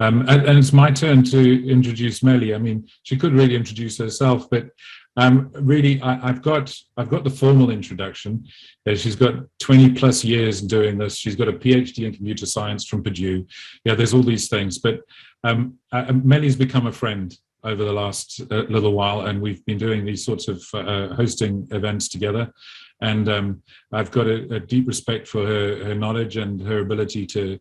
And it's my turn to introduce Melli. I mean, she could really introduce herself, but really, I've got the formal introduction. She's got 20 plus years doing this. She's got a PhD in computer science from Purdue. Yeah, there's all these things, but Melli's become a friend over the last little while, and we've been doing these sorts of hosting events together. And I've got a deep respect for her knowledge and her ability to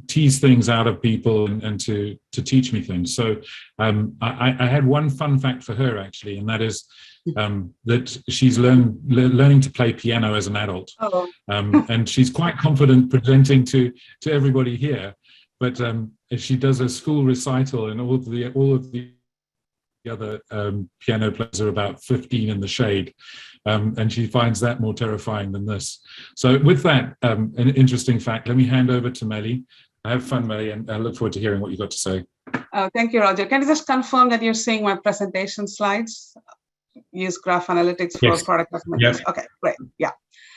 tease things out of people and to teach me things. So I had one fun fact for her, actually, and that is that she's learning to play piano as an adult. Oh. And she's quite confident presenting to everybody here. But she does a school recital, and all of the other piano players are about 15 in the shade, and she finds that more terrifying than this. So with that, an interesting fact, let me hand over to Melli. Have fun, Melli, and I look forward to hearing what you got to say. Thank you, Roger. Can you just confirm that you're seeing my presentation slides? Use graph analytics for product recommendations. Yep. Okay, great. Yeah.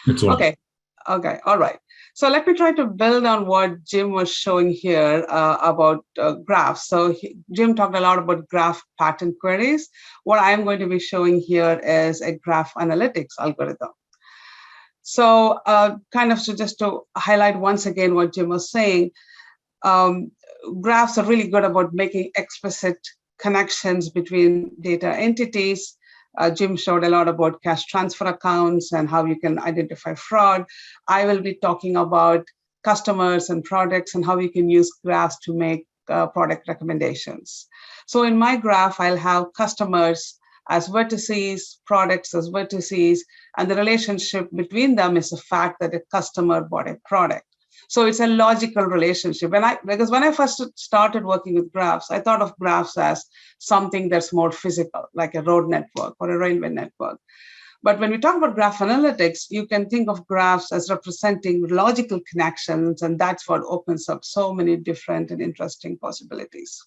Okay. All right. So let me try to build on what Jim was showing here about graphs. So Jim talked a lot about graph pattern queries. What I'm going to be showing here is a graph analytics algorithm. So just to highlight once again what Jim was saying, graphs are really good about making explicit connections between data entities. Jim showed a lot about cash transfer accounts and how you can identify fraud. I will be talking about customers and products and how you can use graphs to make product recommendations. So in my graph, I'll have customers as vertices, products as vertices, and the relationship between them is the fact that a customer bought a product. So it's a logical relationship. Because when I first started working with graphs, I thought of graphs as something that's more physical, like a road network or a railway network. But when we talk about graph analytics, you can think of graphs as representing logical connections, and that's what opens up so many different and interesting possibilities.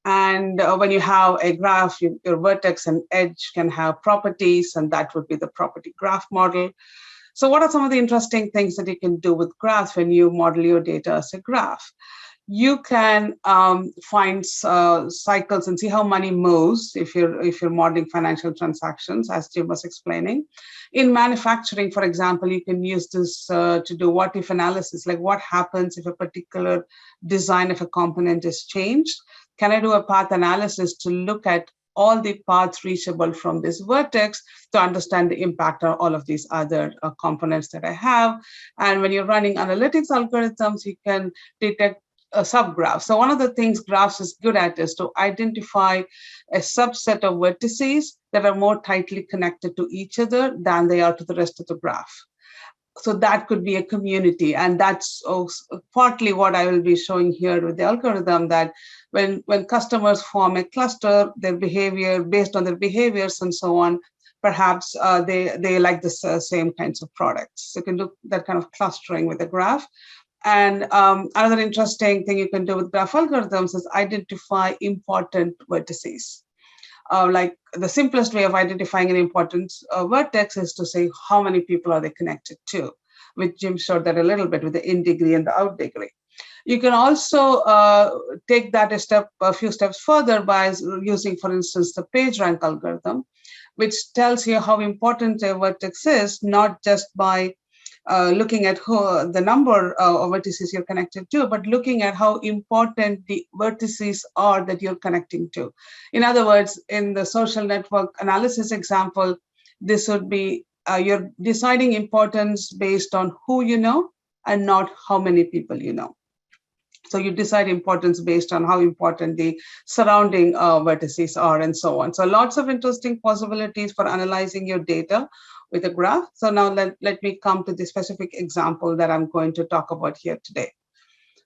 And when you have a graph, your vertex and edge can have properties, and that would be the property graph model. So what are some of the interesting things that you can do with graphs when you model your data as a graph? You can find cycles and see how money moves if you're modeling financial transactions, as Jim was explaining. In manufacturing, for example, you can use this to do what-if analysis, like what happens if a particular design of a component is changed? Can I do a path analysis to look at all the paths reachable from this vertex to understand the impact on all of these other components that I have? And when you're running analytics algorithms, you can detect a subgraph. So one of the things graphs is good at is to identify a subset of vertices that are more tightly connected to each other than they are to the rest of the graph. So that could be a community. And that's partly what I will be showing here with the algorithm, that when customers form a cluster, their behavior, based on their behaviors and so on, perhaps they like the same kinds of products. So you can do that kind of clustering with a graph. And another interesting thing you can do with graph algorithms is identify important vertices. Like the simplest way of identifying an important vertex is to say how many people are they connected to, which Jim showed that a little bit with the in degree and the out degree. You can also take that a few steps further by using, for instance, the PageRank algorithm, which tells you how important a vertex is, not just by looking at the number of vertices you're connected to, but looking at how important the vertices are that you're connecting to. In other words, in the social network analysis example, this would be you're deciding importance based on who you know and not how many people you know. So you decide importance based on how important the surrounding vertices are and so on. So lots of interesting possibilities for analyzing your data with a graph. So now let me come to the specific example that I'm going to talk about here today.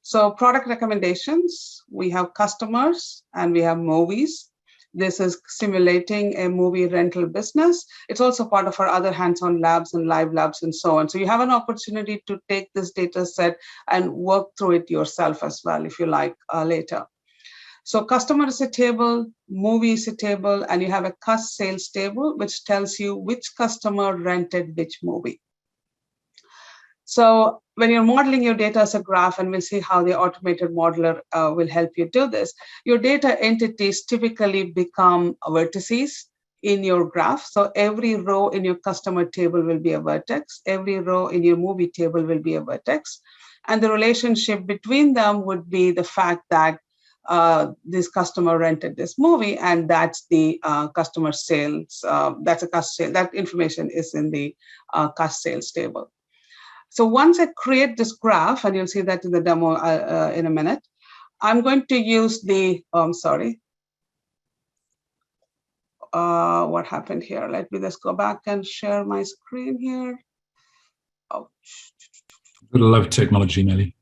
So product recommendations, we have customers and we have movies. This is simulating a movie rental business. It's also part of our other hands-on labs and live labs and so on. So you have an opportunity to take this data set and work through it yourself as well, if you like, later. So customer is a table, movie is a table, and you have a cus sales table, which tells you which customer rented which movie. So when you're modeling your data as a graph, and we'll see how the automated modeler will help you do this, your data entities typically become vertices in your graph. So every row in your customer table will be a vertex. Every row in your movie table will be a vertex. And the relationship between them would be the fact that this customer rented this movie, and that's the customer sales. That's a cost sale. That information is in the cost sales table. So once I create this graph, and you'll see that in the demo in a minute, I'm going to use the, sorry. What happened here? Let me just go back and share my screen here. Oh. Gotta love technology, Melli.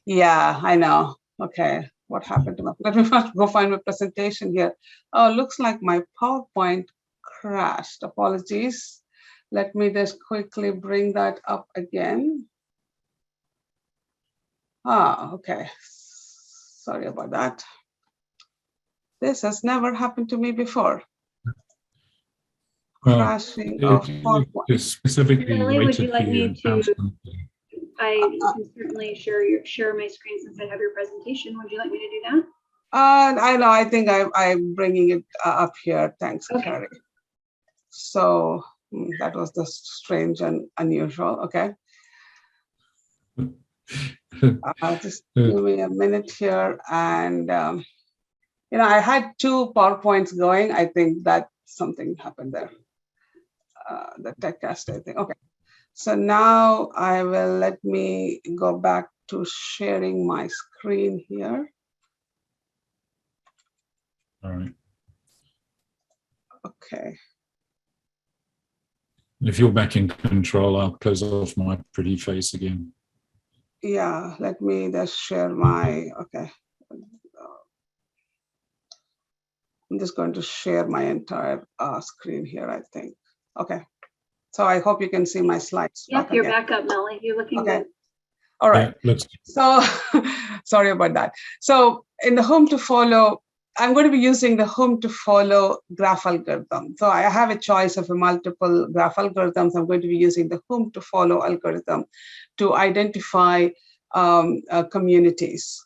Yeah, I know. Okay, what happened to my, let me first go find my presentation here. Oh, looks like my PowerPoint crashed. Apologies. Let me just quickly bring that up again. Okay. Sorry about that. This has never happened to me before. Well, Crashing if you specifically Melli, would you like me to? I can certainly share my screen since I have your presentation. Would you like me to do that? I know. I think I'm bringing it up here. Thanks, okay. Carrie. So that was just strange and unusual. Okay. Just give me a minute here, and I had two PowerPoints going. I think that something happened there. The TechCast, I think. Okay. So now let me go back to sharing my screen here. All right. Okay. If you're back in control, I'll close off my pretty face again. Yeah, let me just share my, okay. I'm just going to share my entire screen here, I think. Okay. So I hope you can see my slides. Yep, you're back up, Melli. You're looking good. All right. Yeah, so sorry about that. So in the home to follow, I'm going to be using the home to follow graph algorithm. So I have a choice of multiple graph algorithms. I'm going to be using the home to follow algorithm to identify communities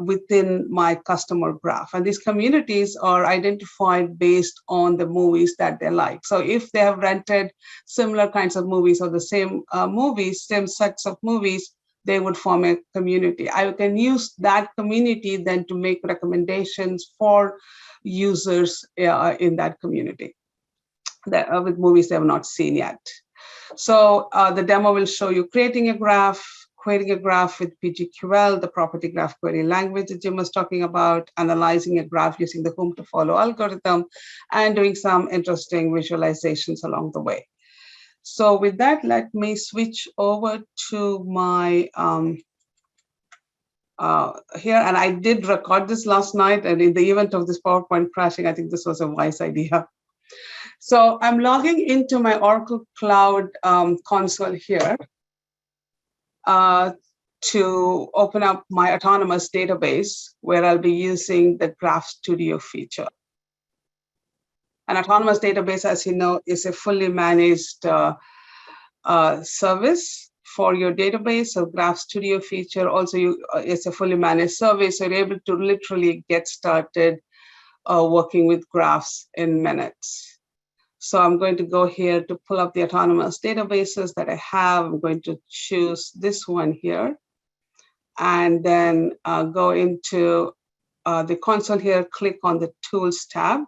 within my customer graph. And these communities are identified based on the movies that they like. So if they have rented similar kinds of movies or the same movies, same sets of movies, they would form a community. I can use that community then to make recommendations for users in that community that, with movies they have not seen yet. So the demo will show you creating a graph, creating a graph with PGQL, the property graph query language that Jim was talking about, analyzing a graph using the home to follow algorithm, and doing some interesting visualizations along the way. So with that, let me switch over to my here. And I did record this last night, and in the event of this PowerPoint crashing, I think this was a wise idea. So I'm logging into my Oracle Cloud console here to open up my autonomous database, where I'll be using the Graph Studio feature. An autonomous database, as you know, is a fully managed service for your database. So Graph Studio feature also it's a fully managed service, so you're able to literally get started working with graphs in minutes. So I'm going to go here to pull up the autonomous databases that I have. I'm going to choose this one here, and then go into the console here, click on the Tools tab,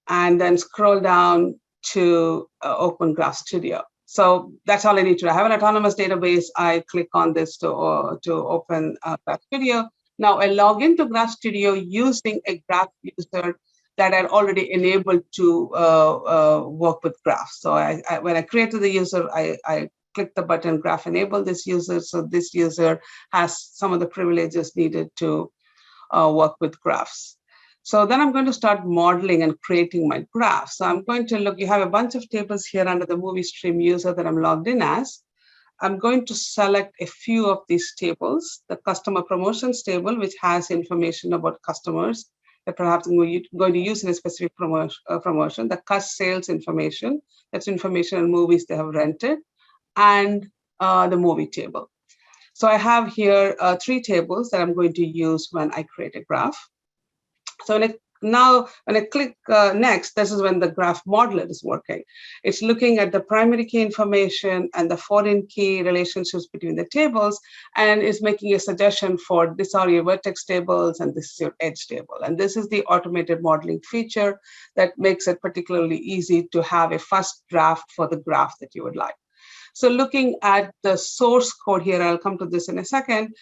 and then scroll down to Open Graph Studio. So that's all I need to do. I have an autonomous database. I click on this to open Graph Studio. Now I log into Graph Studio using a graph user that I already enabled to work with graphs. So when I created the user, I click the button Graph Enable this user. So this user has some of the privileges needed to work with graphs. So then I'm going to start modeling and creating my graph. So I'm going to look, you have a bunch of tables here under the movie stream user that I'm logged in as. I'm going to select a few of these tables, the customer promotions table, which has information about customers that perhaps I'm going to use in a specific promotion, the cost sales information, that's information on movies they have rented. and the movie table. So I have here 3 tables that I'm going to use when I create a graph. So when I click next, this is when the graph modeler is working. It's looking at the primary key information and the foreign key relationships between the tables, and is making a suggestion for this are your vertex tables and this is your edge table. And this is the automated modeling feature that makes it particularly easy to have a first draft for the graph that you would like. So looking at the source code here, I'll come to this in a second.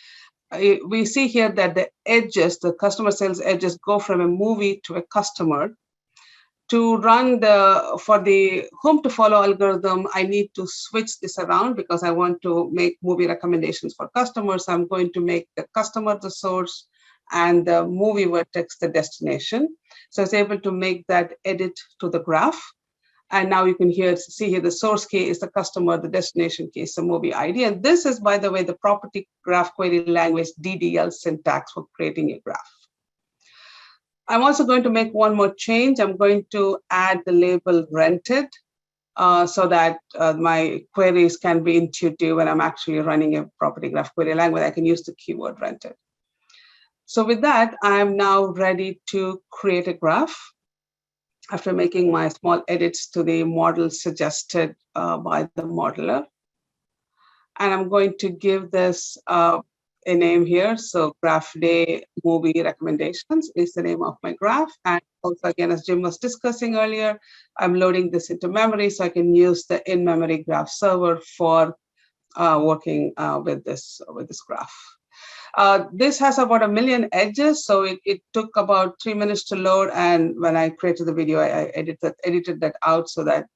We see here that the edges, the customer sales edges, go from a movie to a customer. To run for the whom to follow algorithm, I need to switch this around because I want to make movie recommendations for customers. I'm going to make the customer the source and the movie vertex the destination. So it's able to make that edit to the graph. And now you can see here the source key is the customer, the destination key is the movie ID. And this is, by the way, the property graph query language DDL syntax for creating a graph. I'm also going to make one more change. I'm going to add the label rented so that my queries can be intuitive when I'm actually running a property graph query language. I can use the keyword rented. So with that, I'm now ready to create a graph after making my small edits to the model suggested by the modeler. And I'm going to give this a name here. So graph day movie recommendations is the name of my graph. And also, again, as Jim was discussing earlier, I'm loading this into memory so I can use the in-memory graph server for working with this graph. This has about 1 million edges, so it took about 3 minutes to load. And when I created the video, I edited that out so that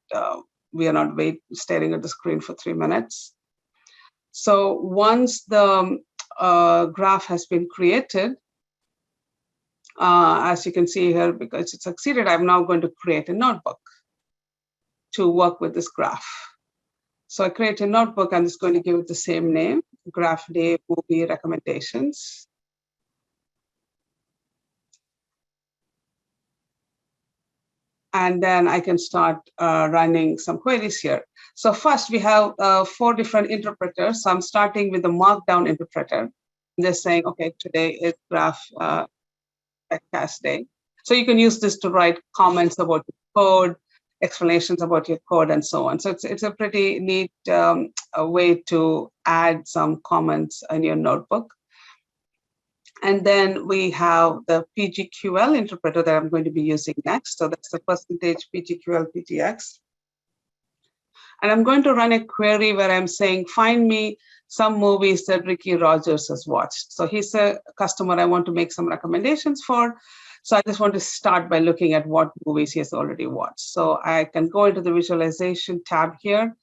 we are not staring at the screen for 3 minutes. So once the graph has been created, as you can see here, because it succeeded, I'm now going to create a notebook to work with this graph. So I create a notebook. I'm just going to give it the same name, Graph Day Movie Recommendations. And then I can start running some queries here. So first we have 4 different interpreters. So I'm starting with the Markdown interpreter. I'm just saying, okay, today is graph cast day. So you can use this to write comments about your code, explanations about your code, and so on. So it's a pretty neat way to add some comments in your notebook. And then we have the PGQL interpreter that I'm going to be using next. So that's the percentage PGQL PGX. And I'm going to run a query where I'm saying, find me some movies that Ricky Rogers has watched. So he's a customer I want to make some recommendations for. So I just want to start by looking at what movies he has already watched. So I can go into the visualization tab here,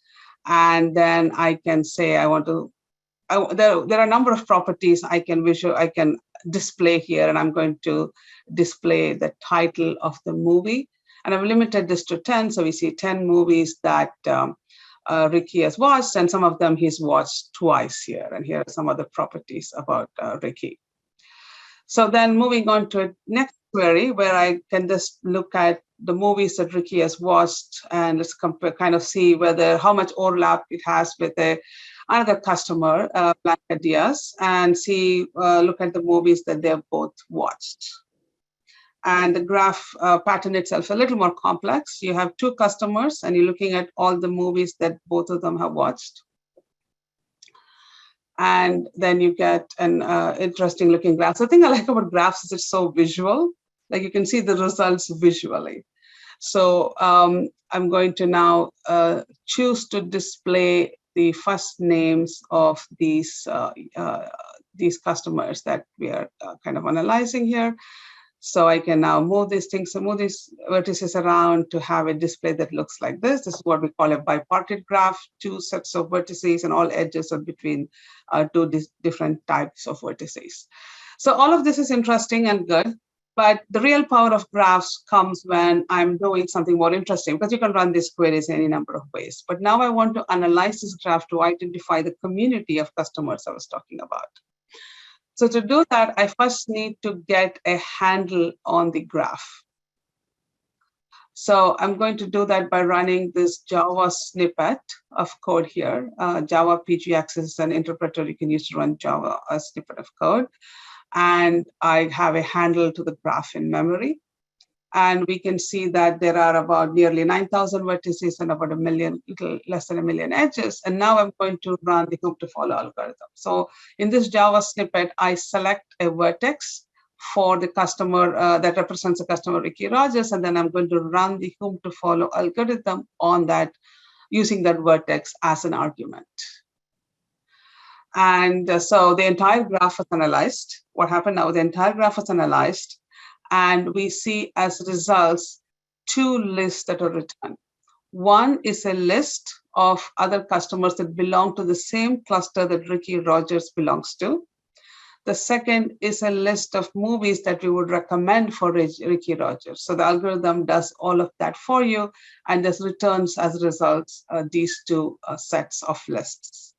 and then I can say I want to, there are a number of properties I can display here, and I'm going to display the title of the movie. And I've limited this to 10. So we see 10 movies that Ricky has watched, and some of them he's watched twice here. And here are some other properties about Ricky. So then moving on to a next query where I can just look at the movies that Ricky has watched, and let's compare, kind of see how much overlap it has with another customer, Blanca Diaz, and look at the movies that they've both watched. And the graph pattern itself is a little more complex. You have 2 customers, and you're looking at all the movies that both of them have watched. And then you get an interesting looking graph. So the thing I like about graphs is it's so visual. Like you can see the results visually. So I'm going to now choose to display the first names of these customers that we are kind of analyzing here. So I can now move these vertices around to have a display that looks like this. This is what we call a bipartite graph, 2 sets of vertices, and all edges are between 2 different types of vertices. So all of this is interesting and good, but the real power of graphs comes when I'm doing something more interesting, because you can run these queries in any number of ways. But now I want to analyze this graph to identify the community of customers I was talking about. So to do that, I first need to get a handle on the graph. So I'm going to do that by running this Java snippet of code here. Java pgaccess is an interpreter you can use to run Java, a snippet of code. And I have a handle to the graph in memory. And we can see that there are about nearly 9,000 vertices and about little less than a million edges. And now I'm going to run the hoop to follow algorithm. So in this Java snippet, I select a vertex for the customer that represents the customer Ricky Rogers, and then I'm going to run the whom to follow algorithm on that using that vertex as an argument. And so the entire graph was analyzed. What happened now? The entire graph was analyzed, and we see as results 2 lists that are returned. One is a list of other customers that belong to the same cluster that Ricky Rogers belongs to. The second is a list of movies that we would recommend for Ricky Rogers. So the algorithm does all of that for you and just returns as results these 2 sets of lists.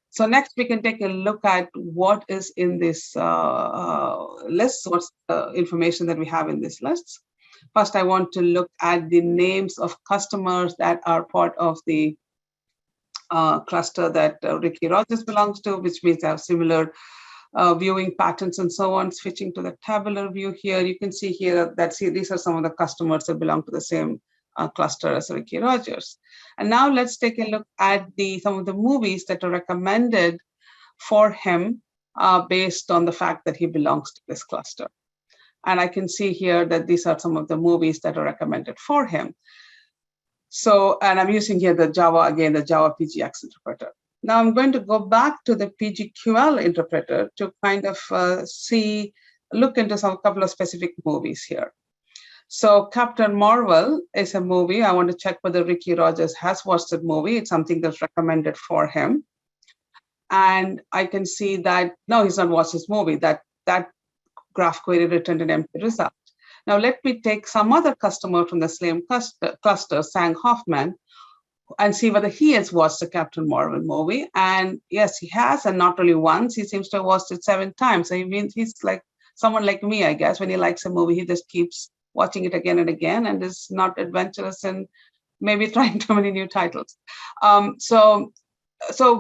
So next we can take a look at what is in this list, what's the information that we have in these lists. First, I want to look at the names of customers that are part of the cluster that Ricky Rogers belongs to, which means they have similar viewing patterns and so on. Switching to the tabular view here, you can see here that these are some of the customers that belong to the same cluster as Ricky Rogers. And now let's take a look at some of the movies that are recommended for him based on the fact that he belongs to this cluster. And I can see here that these are some of the movies that are recommended for him. So, and I'm using here the Java, again, the Java pgx interpreter. Now I'm going to go back to the pgql interpreter to kind of look into a couple of specific movies here. So Captain Marvel is a movie. I want to check whether Ricky Rogers has watched that movie. It's something that's recommended for him. And I can see that, no, he's not watched this movie. That graph query returned an empty result. Now let me take some other customer from the same cluster, Sang Hoffman, and see whether he has watched the Captain Marvel movie. And yes, he has, and not only once. He seems to have watched it 7 times. So he means he's like someone like me, I guess. When he likes a movie, he just keeps watching it again and again and is not adventurous and maybe trying too many new titles. So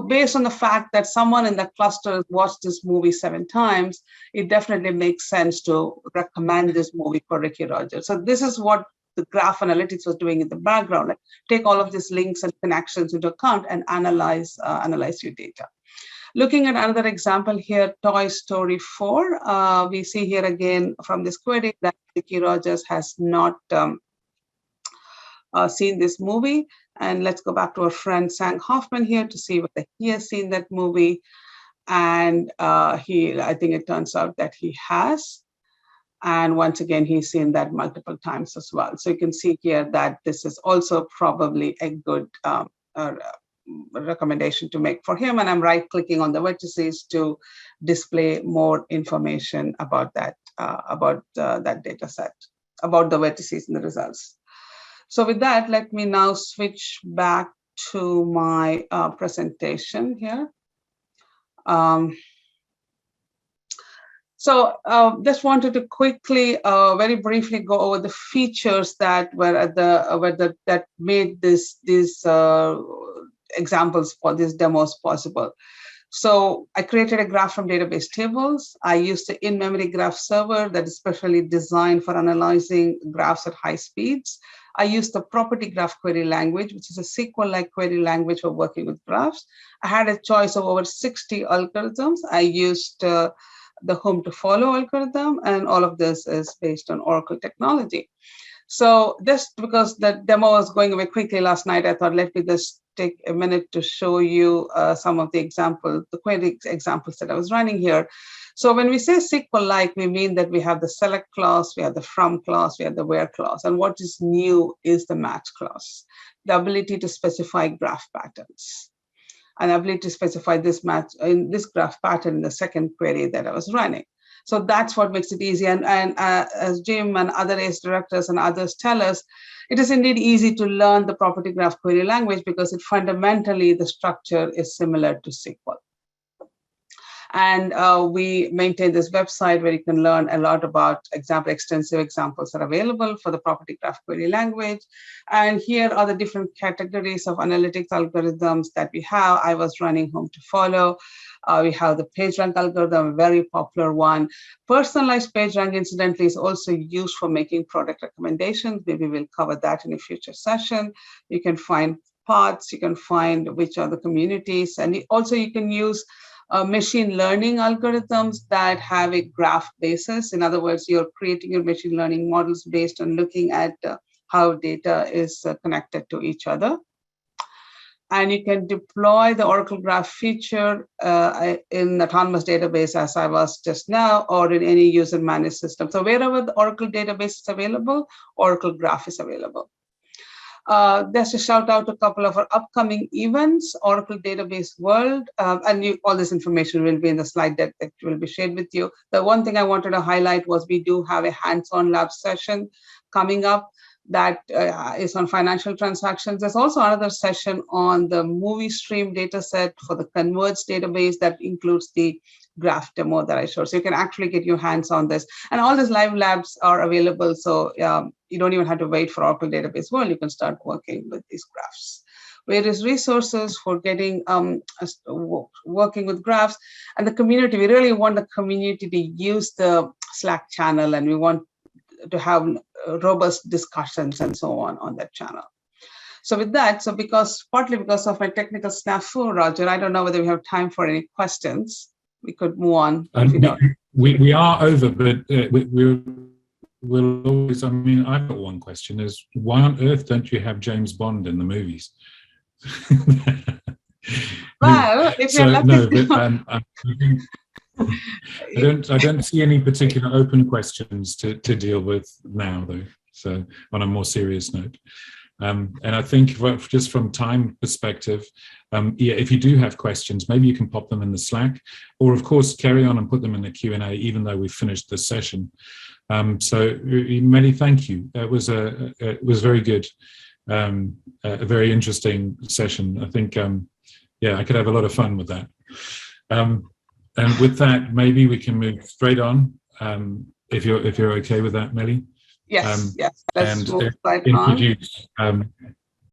based on the fact that someone in the cluster has watched this movie 7 times, it definitely makes sense to recommend this movie for Ricky Rogers. So this is what the graph analytics was doing in the background. Like take all of these links and connections into account and analyze your data. Looking at another example here, Toy Story 4, we see here again from this query that Ricky Rogers has not seen this movie. And let's go back to our friend Sang Hoffman here to see whether he has seen that movie. And I think it turns out that he has. And once again, he's seen that multiple times as well. So you can see here that this is also probably a good recommendation to make for him. And I'm right-clicking on the vertices to display more information about that data set, about the vertices in the results. So with that, let me now switch back to my presentation here. So just wanted to quickly, very briefly go over the features that were that made these examples for these demos possible. So I created a graph from database tables. I used the in-memory graph server that is specially designed for analyzing graphs at high speeds. I used the property graph query language, which is a SQL-like query language for working with graphs. I had a choice of over 60 algorithms. I used the whom to follow algorithm, and all of this is based on Oracle technology. So just because the demo was going away quickly last night, I thought, let me just take a minute to show you some of the examples, the query examples that I was running here. So when we say SQL-like, we mean that we have the select clause, we have the from clause, we have the where clause, and what is new is the match clause, the ability to specify graph patterns, and the ability to specify this match in this graph pattern in the second query that I was running. So that's what makes it easy. And as Jim and other ACE directors and others tell us, it is indeed easy to learn the property graph query language because it fundamentally, the structure is similar to SQL. And we maintain this website where you can learn a lot about extensive examples are available for the property graph query language. And here are the different categories of analytics algorithms that we have. I was running home to follow. We have the PageRank algorithm, a very popular one. Personalized PageRank, incidentally, is also used for making product recommendations. Maybe we'll cover that in a future session. You can find paths, you can find which are the communities, and also you can use machine learning algorithms that have a graph basis. In other words, you're creating your machine learning models based on looking at how data is connected to each other. And you can deploy the Oracle Graph feature in Autonomous Database, as I was just now, or in any user managed system. So wherever the Oracle database is available, Oracle Graph is available. Just a shout out to a couple of our upcoming events, Oracle Database World, and all this information will be in the slide deck that will be shared with you. The one thing I wanted to highlight was we do have a hands-on lab session coming up that is on financial transactions. There's also another session on the movie stream data set for the Converge database that includes the graph demo that I showed. So you can actually get your hands on this. And all these live labs are available. So you don't even have to wait for Oracle Database World. You can start working with these graphs. Various resources for getting working with graphs. And the community, we really want the community to use the Slack channel, and we want to have robust discussions and so on that channel. So with that, partly because of my technical snafu, Roger, I don't know whether we have time for any questions. We could move on. We are over, but we'll always, I mean, I've got one question is, why on earth don't you have James Bond in the movies? Well, if you're lucky. No, but I don't see any particular open questions to deal with now, though. So on a more serious note, and I think just from time perspective, yeah, if you do have questions, maybe you can pop them in the Slack, or of course carry on and put them in the Q&A, even though we've finished the session. So Melli, thank you. It was very good, a very interesting session. I think, yeah, I could have a lot of fun with that. And with that, maybe we can move straight on, if you're okay with that, Melli. Yes, yes. Let's and move right introduce